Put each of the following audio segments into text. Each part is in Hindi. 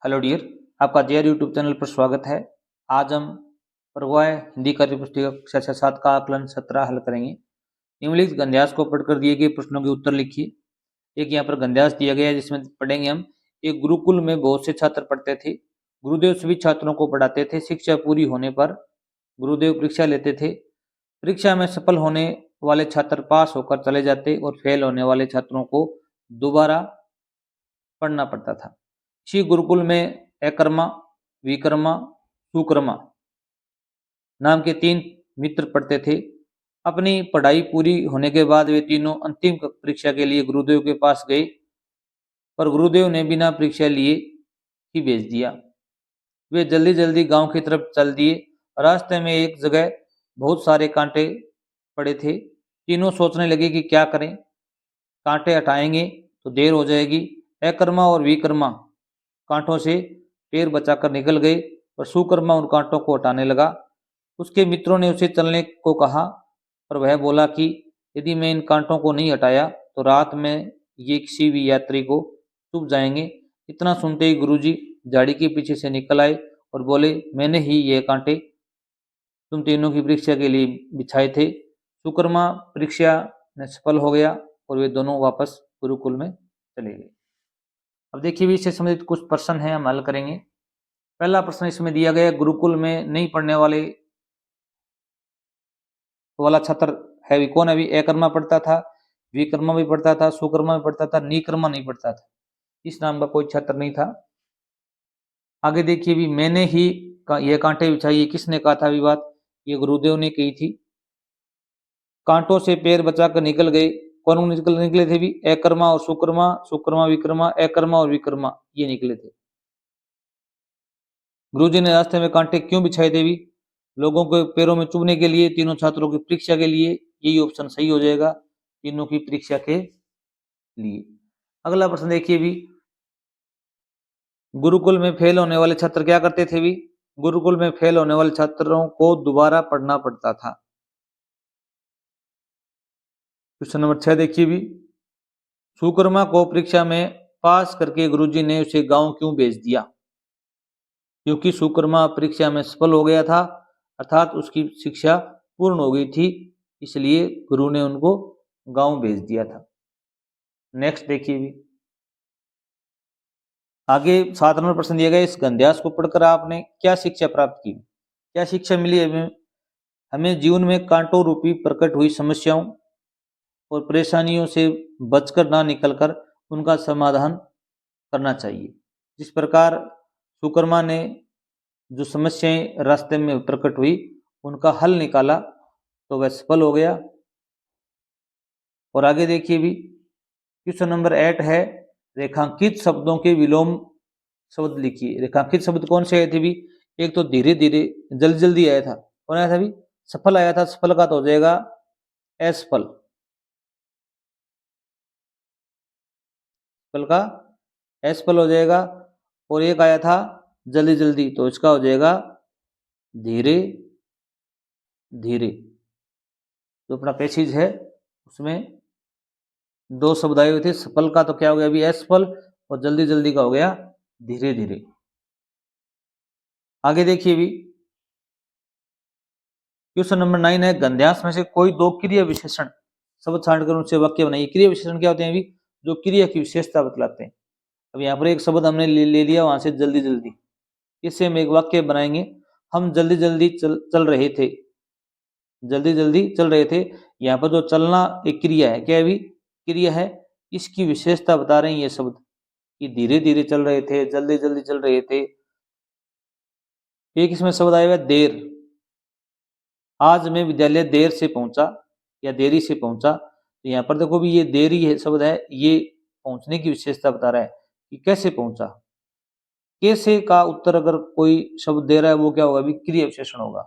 हेलो डियर, आपका जेआर यूट्यूब चैनल पर स्वागत है। आज हम प्रवाह हिंदी कार्य पुस्तिका कक्षा 7 का आकलन 17 हल करेंगे। निम्नलिखित गद्यांश को पढ़कर दिए गए प्रश्नों के उत्तर लिखिए। एक यहाँ पर गद्यांश दिया गया है जिसमें पढ़ेंगे हम। एक गुरुकुल में बहुत से छात्र पढ़ते थे। गुरुदेव सभी छात्रों को पढ़ाते थे। शिक्षा पूरी होने पर गुरुदेव परीक्षा लेते थे। परीक्षा में सफल होने वाले छात्र पास होकर चले जाते और फेल होने वाले छात्रों को दोबारा पढ़ना पड़ता था। इसी गुरुकुल में अकर्मा, विकर्मा, सुकर्मा नाम के 3 मित्र पढ़ते थे। अपनी पढ़ाई पूरी होने के बाद वे तीनों अंतिम परीक्षा के लिए गुरुदेव के पास गए, पर गुरुदेव ने बिना परीक्षा लिए ही भेज दिया। वे जल्दी जल्दी गांव की तरफ चल दिए। रास्ते में एक जगह बहुत सारे कांटे पड़े थे। तीनों सोचने लगे कि क्या करें। कांटे हटाएंगे तो देर हो जाएगी। अकर्मा और विकर्मा कांटों से पैर बचाकर निकल गए और सुकर्मा उन कांटों को हटाने लगा। उसके मित्रों ने उसे चलने को कहा, पर वह बोला कि यदि मैं इन कांटों को नहीं हटाया तो रात में ये किसी भी यात्री को चुभ जाएंगे। इतना सुनते ही गुरुजी झाड़ी के पीछे से निकल आए और बोले, मैंने ही ये कांटे तुम तीनों की परीक्षा के लिए बिछाए थे। सुकर्मा परीक्षा में सफल हो गया और वे दोनों वापस गुरुकुल में चले गए। अब देखिए भी इससे संबंधित कुछ प्रश्न हैं, हम हल करेंगे। पहला प्रश्न इसमें दिया गया, गुरुकुल में नहीं पढ़ने वाला छात्र है भी कौन है? अभी अकर्मा पढ़ता था, विकर्मा भी पढ़ता था, सुकर्मा भी पढ़ता था, निकर्मा नहीं पढ़ता था। इस नाम का कोई छात्र नहीं था। आगे देखिए भी, मैंने ही ये कांटे बिछाई, किसने कहा था? बात ये गुरुदेव ने कही थी। कांटों से पैर बचाकर निकल गए, कौन निकले थे? भी अकर्मा और सुकर्मा, सुकर्मा विकर्मा, अकर्मा और विकर्मा ये निकले थे। गुरुजी ने रास्ते में कांटे क्यों बिछाए थे? भी लोगों के पैरों में चुभने के लिए, तीनों छात्रों की परीक्षा के लिए। यही ऑप्शन सही हो जाएगा, तीनों की परीक्षा के लिए। अगला प्रश्न देखिए भी, गुरुकुल में फेल होने वाले छात्र क्या करते थे? भी गुरुकुल में फेल होने वाले छात्रों को दोबारा पढ़ना पड़ता था। क्वेश्चन नंबर 6 देखिए भी, सुकर्मा को परीक्षा में पास करके गुरुजी ने उसे गांव क्यों भेज दिया? क्योंकि सुकर्मा परीक्षा में सफल हो गया था, अर्थात उसकी शिक्षा पूर्ण हो गई थी, इसलिए गुरु ने उनको गांव भेज दिया था। नेक्स्ट देखिए भी, आगे 7 नंबर प्रश्न दिया गया। इस गद्यांश को पढ़कर आपने क्या शिक्षा प्राप्त की? क्या शिक्षा मिली हमें जीवन में कांटों रूपी प्रकट हुई समस्याओं और परेशानियों से बचकर ना निकलकर उनका समाधान करना चाहिए। जिस प्रकार सुकर्मा ने जो समस्याएं रास्ते में प्रकट हुई उनका हल निकाला तो वह सफल हो गया। और आगे देखिए भी, क्वेश्चन नंबर 8 है, रेखांकित शब्दों के विलोम शब्द लिखिए। रेखांकित शब्द कौन से आए थे? भी एक तो धीरे धीरे, जल्दी जल्दी आया था। कौन आया था? भी सफल आया था। सफल का तो हो जाएगा असफल, सफल का असफल हो जाएगा। और एक आया था जल्दी जल्दी, तो इसका हो जाएगा धीरे धीरे। जो अपना पैसेज है उसमें 2 शब्द आए हुए थे। सफल का तो क्या हो गया? अभी असफल, और जल्दी जल्दी का हो गया धीरे धीरे। आगे देखिए भी, क्वेश्चन नंबर 9 है, गद्यांश में से कोई 2 क्रिया विशेषण शब्द छांटकर उनसे वाक्य बनाइए। क्रिया विशेषण क्या होते हैं? अभी जो क्रिया की विशेषता बतलाते हैं। अब यहाँ पर एक शब्द हमने ले लिया वहां से, जल्दी जल्दी, इससे हम एक वाक्य बनाएंगे। हम जल्दी जल्दी चल रहे थे। जल्दी जल्दी चल रहे थे। यहाँ पर जो चलना एक क्रिया है, क्या भी क्रिया है, इसकी विशेषता बता रहे हैं ये शब्द, कि धीरे धीरे चल रहे थे, जल्दी जल्दी चल रहे थे। एक इसमें शब्द आया हुआ देर। आज मैं विद्यालय देर से पहुंचा या देरी से पहुंचा। तो यहाँ पर देखो भी ये देरी है शब्द है, ये पहुंचने की विशेषता बता रहा है कि कैसे पहुंचा। कैसे का उत्तर अगर कोई शब्द दे रहा है वो क्या होगा? भी क्रिया विशेषण होगा।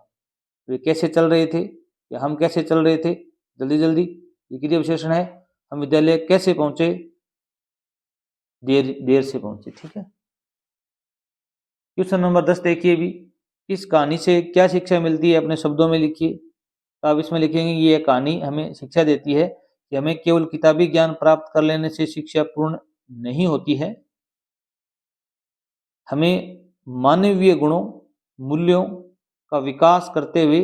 वे कैसे चल रहे थे या हम कैसे चल रहे थे जल्दी जल्दी, ये क्रिया विशेषण है। हम विद्यालय कैसे पहुंचे? देर से पहुंचे। ठीक है। क्वेश्चन नंबर 10 देखिए भी, इस कहानी से क्या शिक्षा मिलती है? अपने शब्दों में लिखिए। तो आप इसमें लिखेंगे कि यह कहानी हमें शिक्षा देती है कि हमें केवल किताबी ज्ञान प्राप्त कर लेने से शिक्षा पूर्ण नहीं होती है। हमें मानवीय गुणों, मूल्यों का विकास करते हुए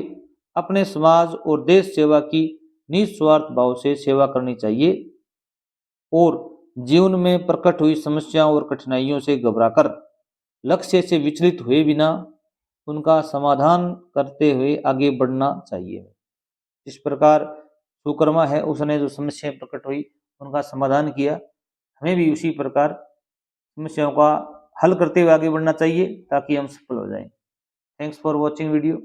अपने समाज और देश सेवा की निस्वार्थ भाव से सेवा करनी चाहिए और जीवन में प्रकट हुई समस्याओं और कठिनाइयों से घबराकर लक्ष्य से विचलित हुए बिना उनका समाधान करते हुए आगे बढ़ना चाहिए। इस प्रकार सुकर्मा है उसने जो समस्याएं प्रकट हुई उनका समाधान किया, हमें भी उसी प्रकार समस्याओं का हल करते हुए आगे बढ़ना चाहिए ताकि हम सफल हो जाएं। Thanks for watching video.